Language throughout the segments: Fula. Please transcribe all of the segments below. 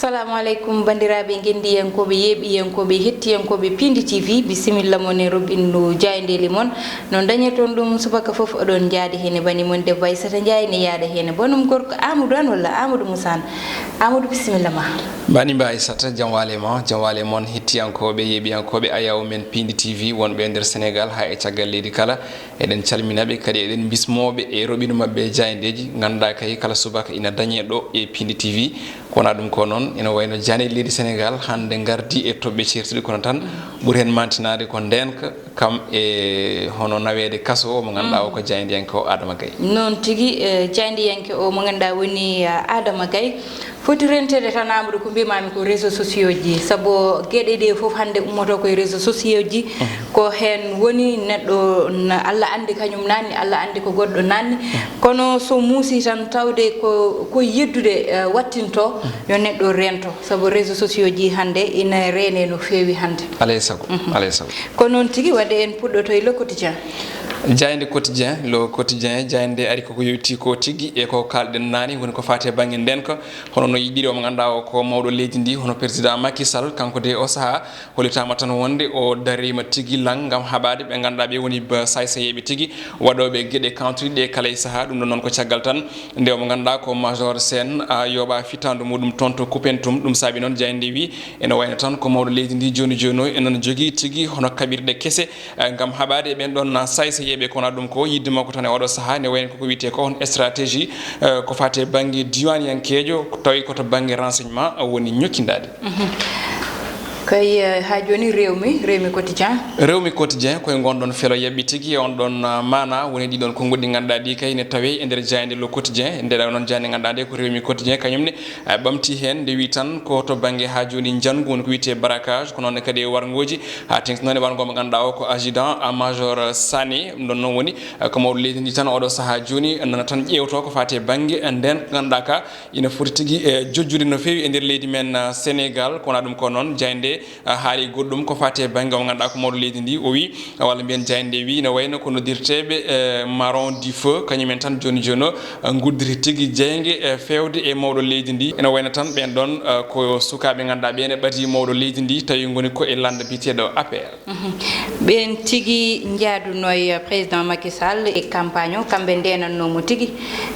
Assalamu alaikum bandiraɓe gendiyankoɓe yeeɓiyankoɓe hettiyankoɓe Pindi TV bisimilla mon e robindu jayndeli mon no dañaton ɗum subaka foof oɗon jaadi hene bani mon debbo Aissata Ndiaye ne yaada hene bonum gorko Amadou an walla Amadou Moussa Amadou bisimilla ma bani mba Aissata jam wale mon hettiyankoɓe yeeɓiyankoɓe ayaw men Pindi TV wonɓe nder Sénégal ha e caggal leydi kala eɗen calminaɓe kadi eɗen bismoɓe e robinu mabɓe jayndeji ganduɗa kay kala subaka ina dañe ɗo e Pindi TV kona ɗum ko noon ina wayno jane leydi Sénégal hande gardi e toɓɓe certuɗi kono tan ɓuuri hen mantinade ko ndenka kam e hono nawede kaso o mo ganduɗa o ko jayndiyanke o Adama Gaye noon tigui jayndiyanke o mo ganduɗa woni Adama Gaye foti rentede tan Amadou ko mbimami ko réseaux sociaux ji saabu gueɗe ɗe foof hande ummoto koye réseaux sociaux ji ko hen woni neɗɗo Allah andi kañum nanni Allah andi ko goɗɗo nanni kono so muusi tan tawde ko yeddude wattinto yo neɗɗo rento saabu réseaux sociaux ji hande ina reene no feewi hande alay sago ko noon tigui wadde en puɗɗoto e le quotidien jayde quotidien le quotidien jayde ari koko yewti ko tigui e ko kalɗen nani woni ko fate banggue ndenka hono no yiɗiri o mo ganduɗa o ko mawɗo leydi ndi hono président Macky Sall kanko de o saaha holitama tan wonde o darima tigui lang gam haɓade ɓe ganduɗa ɓe woni saysayeɓe tigui waɗoɓe gueɗe country ɗe kala e saaha ɗum ɗon noon ko caggal tan nde o mo ganduɗa ko major Sène yoɓa fitandu muɗum toon to Koupentoum ɗum saabi noon jayde wi ene wayno tan ko mawɗo leydi ndi joni joni o enen jogui tigui hono kaɓirɗe kesse gam haɓade ɓen ɗon saysayeɓe kono ɗum ko yidde makko tan e oɗo saaha ne wayno koko wiyete ko on stratégie ko fate banggue diwanyankejo tawi koto banggue renseignement woni ñokkindade kay ha joni rewmi quotidien koye gonɗon felo yabɓi tigui on ɗon mana woni ɗiɗon konngolɗi ganduɗa ɗi kay ne tawe e nder jayde le quotidien ndeɗa noon jayde ganduɗa nde ko rewmi quotidien kañumne ɓamti hen nde wi tan ko to banggue ha joni janggo woni ko wiyete braquage ko noon kadi e wargoji ha tengtinone wargo mo ganduɗa o ko adjudant major Sané ɗum ɗon noon woni ko mawɗo leydi ndi tan oɗo saaha joni nana tan ƴewto ko fate banggue nden ko ganduɗa ka ina foti tigui e jojjude no fewi e nder leydi men Sénégal kona ɗum ko noon jayde haali goɗɗum ko fate banggue mo ganduɗa ko mawɗo leydi ndi o wi walla mbiyen jayde wi ne wayno ko noddirteɓe marron du feu kañumen tan joni joni guddiri tigui jeygue fewde e mawɗo leydi ndi ene wayno tan ɓen ɗon ko sukaɓe ganduɗa ɓene ɓaadi mawɗo leydi ndi tawi goni ko e lande biteɗo APR ɓen tigui jaaduno e président Macky Sall e campagne o kamɓe ndenannomo tigui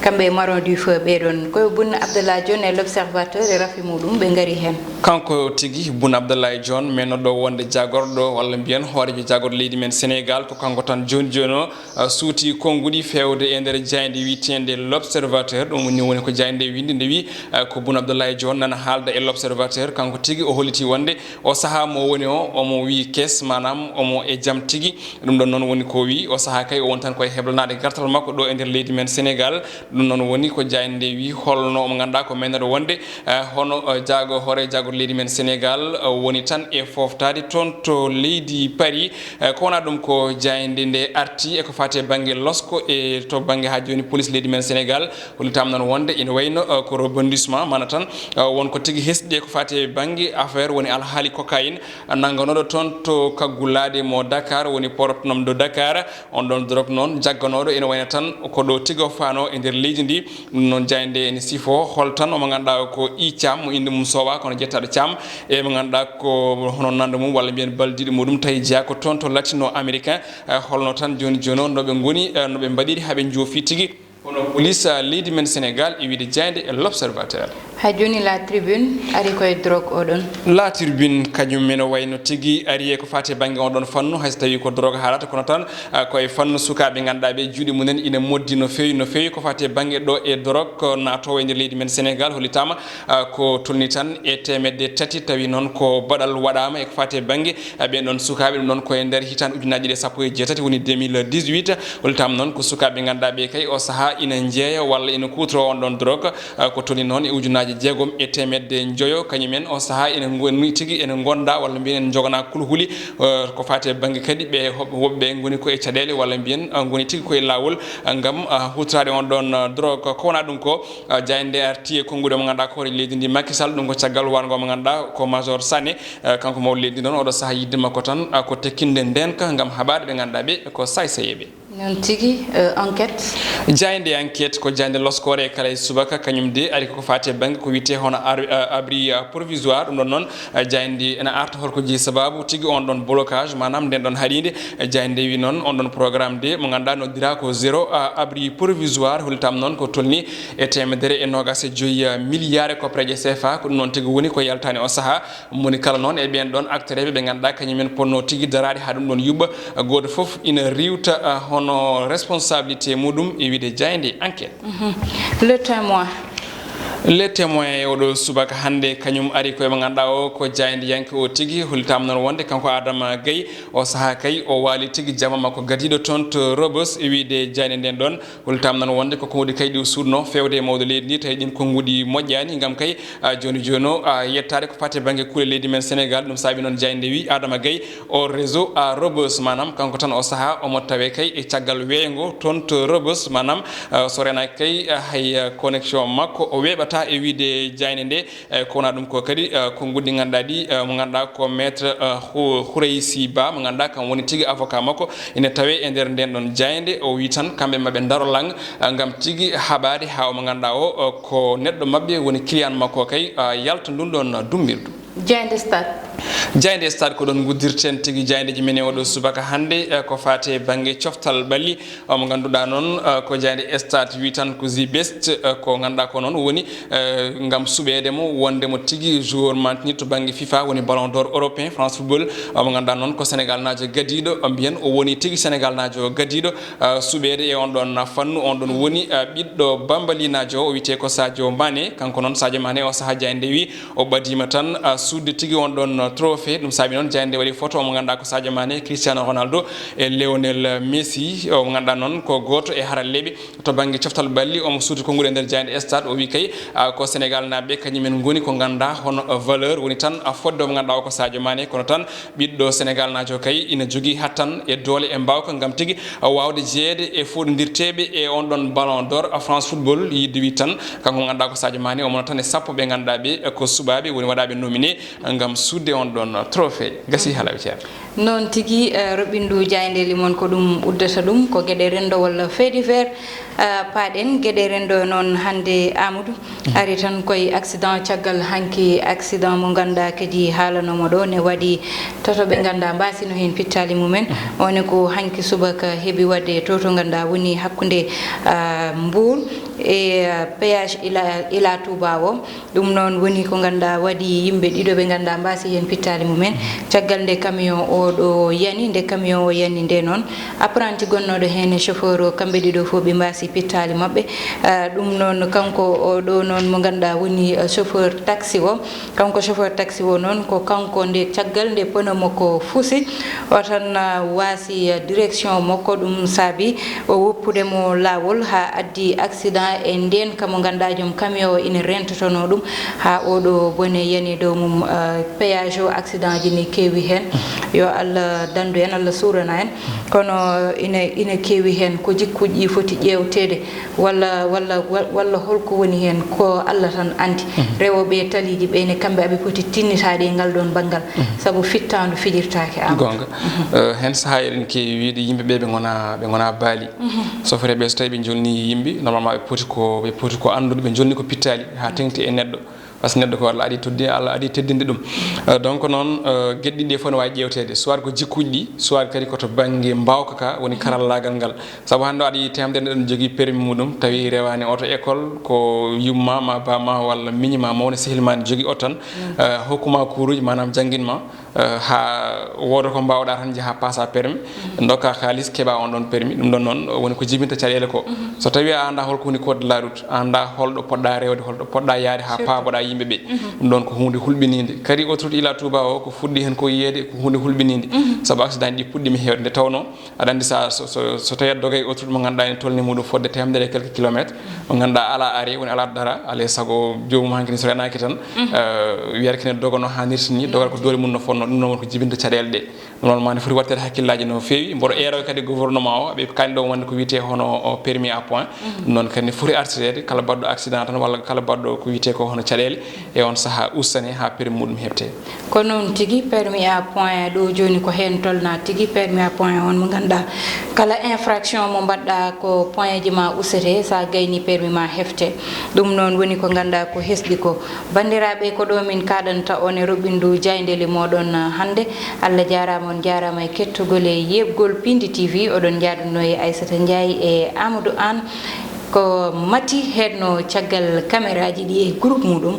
kamɓe marron du feu ɓeɗon koye Boun Abdallah Dionne e l'observateur e rafi muɗum ɓe gaari hen kanko tigui Boun Abdallah Dionne mennoɗo wonde jagorɗo walla mbiyen hoorejo jagorɗo leydi men Sénégal ko kanko tan joni joni o suuti konngudi fewde e nder jayde witende l'observateur ɗum woni ko jayde winde nde wi ko Boun Abdallah Dionne nana haalda e l'observateur kanko tigui o holliti wonde o saaha mo woni o omo wi kes manam omo e jaam tigui ɗum ɗon noon woni ko wi o saaha kay o won tan koye heblanade gartal makko ɗo e nder leydi men Sénégal ɗum noon woni ko jayde wi holno mo ganduɗa ko mennoɗo wonde hono hoore jagorɗo leydi men Sénégal woni tan e foftade toon to leydi Paris ko wona ɗum ko jayde nde arti e ko fate banggue losko e to banggue ha joni police leydi men Sénégal hollitama noon wonde ina wayno ko rebondissement mana tan wonko tigui hesɗi ko fate banggue affaire woni alhaali cocaïne nangganoɗo toon to kaggulade mo Dakar woni portnom de Dakar on ɗon drop noon jagganoɗo ina wayno tan ko ɗo tigui fano e nder leydi ndi ɗum noon jayde ene sifo hol tan omo ganduɗa ko I Thiam mo inde mum sowa kono jettaɗo Thiam e mo ganduɗa ko hono nande mum walla mbiyen baldiɗo muɗum tawi jeeya ko toon to latino américain holno tan joni joni noɓe goni noɓe mbaɗiri haaɓe joofi tigui hono police leydi men Sénégal e wiide jayde e l'observateur ha joni la tribune ari koye drogue oɗon la tribune kañum men wayno tigui ari e ko fate banggue oɗon fannu hayso tawi ko drogue haalata kono tan koye fannu sukaɓe ganduɗa ɓe juuɗe mumen ina moddi no fewi ko fate banggue ɗo e drogue natowo e nder leydi men Sénégal hollitama ko tolni tan e temedde tati tawi noon ko baɗal waɗama e ko fate banggue ɓen ɗon sukaɓe ɗum ɗon koye nder hitande ujunaji ɗe sappo e jeetati woni 2018 hollitama noon ko sukaɓe ganduɗa ɓe kay o saaha ina jeeya walla ina kutoro on ɗon drogue ko tolni noon e ujunaji jeegom e temedde joyo kañumen o saaha ene goni tigui ene gonda walla mbiyen en jogana kulhuli ko fate banggue kadi ɓe woɓɓe goni ko e caɗele walla mbiyen goni tigui koye lawol gam hutorade on ɗon drogue ko wona ɗum ko jayde arti e konngudi mo ganduɗa ko hoore leydi ndi Macky Sall ɗum ko caggal wargo mo ganduɗa ko major Sané kanko mawɗo leydi noon oɗo saaha yidde makko tan ko tekkinde ndenka gam haɓade ɓe ganduɗa ɓe ko saysayeɓe non tigi enquête jayde enquête ko jayde loskore kala subaka kanyum de ari ko fati bank ko wite hono abri provisoire dum non jayde ena arta holko ji sababu tigi on don blocage manam den don halinde jayde wi non on don programme de mo ganda no dira ko zéro abri provisoire hultam non ko tolni e temedere e nogas joyi milliard ko preje CFA ko non tigi woni ko yaltani o saha moni kala non e ben don acteur be ganda kanyumen ponno tigi darade ha dum don yubba goto fof ina riwta hono responsabilité mudum e wide jayde enquête. Le témoin. Le témoin odo subaka hande kanyum ari ko e ganda o ko jayde yanke o tigi hultam non wonde kanko Adama Gaye o saha kay o wali tigi jama makko gadido ton to Robos e wide jayde den don hultam non wonde ko wodi kaydi surno fewde mawdo leydi ni tay din kongudi mojjani ngam kay joni jono yettade ko fate bangue kule leydi men Sénégal dum sabi non jayde wi Adama Gaye o réseau Robos manam kanko tan o saha o mo tawe kay e tiagal weyngo ton to Robos manam so rena kay hay connexion makko o webata e wide jayne nde ko na dum ko kadi ko ngudi ganda di mo ganda ko maître Khoureysi Ba mo ganda kam woni tigi avocat makko ene tawe e der den don jayde o wi tan kambe mabbe daro lang ngam tigi habade ha mo ganda o ko neddo mabbe woni client makko kay yalta dum don dumbirdu jayde stade ko don guddirten tigi jayde ji menen odo subaka hande ko fate bangi cioftal balli mo ganduda non ko jayde stade wi tan ko the best ko ganda ko non woni ngam subede mo wonde mo tigi joueur mantini to bangi FIFA woni ballon d'or européen France football mo ganda non ko Sénégal najo gadido ambien o woni tigi Sénégal najo gadido subede e on don fannu on don woni biddo bambali najo o wite ko Sadio Mané kanko non Sadio Mané o saha jayde wi o badima tan sudde tigi on don trophée dum sabi non jayde wali photo mo ganda ko Sadio Mané Cristiano Ronaldo e Lionel Messi o ganda non ko goto e harallebi to bangi cioftal balli o mo suuti ko ngure der jayde stade o wi kay ko Sénégal nabe kanyumen ngoni ko ganda hono valeur woni tan foddo mo ganda ko Sadio Mané kono tan biddo Sénégal najo kay ina jogi hattan e dole e mbawko ngam tigi wawde jeede e fodirtebe e on don ballon d'or France football yidde wi tan kanko ganda ko Sadio Mané o mo tan e sappo be ganda be ko subabe woni wadabe nominé ngam sudde on don trophée gasi hala wi'a non tigi robindu jayde limon ko dum uddata dum ko gede rendo walla feedi ver paaden gede rendo non hande Amadou ari tan koy accident tiagal hanki accident mo ganda kedi halano modo ne wadi toto be ganda basino hen pittali mumen woni ko hanki subaka hebi wadde toto ganda woni hakkunde Mbour e péage ila Touba o dum non woni ko ganda wadi yimbe dido be ganda basi hen pittali mumen tiagal de camion o do yani de camion o yani de non apprenti gonnodo hen chauffeur o kambe dido fo be basi pittali mabbe dum non kanko o do non mo ganda woni chauffeur taxi o kanko chauffeur taxi o non ko kanko de tiagal de pono mako fusi o tan wasi direction mako dum sabi o woppude mo lawol ha addi accident e den kamo ganda jom camion ina rentotono dum ha o do bone yani do mum péage o accident ji ni kewi hen yo Allah dandu en Allah surana en kono ina kewi hen ko jikkuji foti ƴewtede walla holko woni hen ko Allah tan andi rewobe taliji be ne kambe abi foti tinnitaade ngal don bangal sabu fittandu fijirtaake am gonga hen saha en ke wiide yimbe be ngona baali sofre be so tawi be jolni yimbe normalement be poti ko andude be jolni ko pittali ha tengti e neddo parce que neddo ko Allah adi tudde Allah adi teddinde dum donc non geddi de fon waji jewtede soit ko jikkuji soit kadi ko to bangi mbawka ka woni karallagal ngal sabu hando adi temde den jogi permis mudum tawi rewani auto école ko yumma ma bama walla minima mawne sehilman jogi otan hokuma kuruji manam janginma ha wodo ko mbawda tan jaha passa permis ndoka khalis keba on don permis dum don non woni ko jibinta caɗele ko so tawi anda holko woni code de la route anda holdo podda rewde holdo podda yaade ha paaboda yimbe be dum don ko hunde hulbininde kadi autoroute ila Touba o ko fuddi hen ko yede ko hunde hulbininde sabu accident di puddi mi hewde tawno adandi sa so tawi dogay autoroute mo ganda en tolni mudum fodde temdere quelques kilomètres mo ganda ala ari woni ala dara ale sago jomum hankini so renaki tan wiyarkine dogono hanirtini dogal ko dole mun no fonno dum non ko jibinta caɗele de non man foti wattede hakkillaji no fewi mboro ero kadi gouvernement o be kando wonde ko wiite hono permis à point non kadi foti artirede kala baddo accident tan walla kala baddo ko wiite ko hono caɗele e on saha ustane ha permis mudum hebte ko non tigi permis à point do joni ko hen tolna tigi permis à point on mo ganda kala infraction mo badda ko point ji ma usete sa gayni permis ma hefte dum non woni ko ganda ko hesdi ko bandirabe ko do min kadanta on e robindu jayndeli modon hande Allah jarama on jarama e kettugol e yebgol Pindi TV odon jaaduno e Aissata Ndiaye e Amadou An ko mati hedno caggal caméra ji di e groupe mudum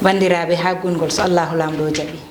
bandirabe ha gongol so Allahu lamdo jabi